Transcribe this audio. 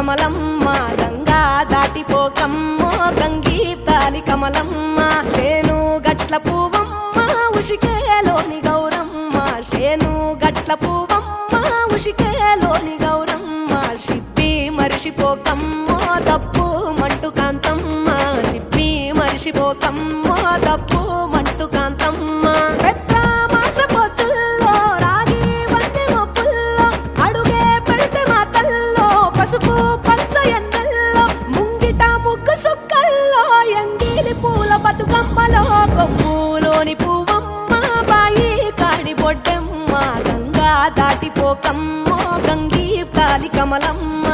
కమలమ్మ గంగా దాటిపోకమ్మో గంగీ తాలి కమలమ్మ శేను గట్ల పువ్వమ్మ ఉషికేలోని గౌరమ్మ శేను గట్ల పువ్వమ్మ ఉషికేలోని గౌరమ్మ షిప్పి మరిషిపోకమ్మో తప్పు మంటు కాంతమ్మ షిప్పి మరిషిపోకమ్మో తప్పు మంటు కాంతమ్మ పసుపు పచ్చ ఎన్నెల్లో ముంగిట ముగ్గు సుక్కల్లో ఎంగిలి పూల బతుకమ్మలో కొమ్ములోని పువ్వమ్మ బాయి కాడి బొడ్డమ్మ గంగా దాటిపోకమ్మో గంగీ తాలి కమలమ్మ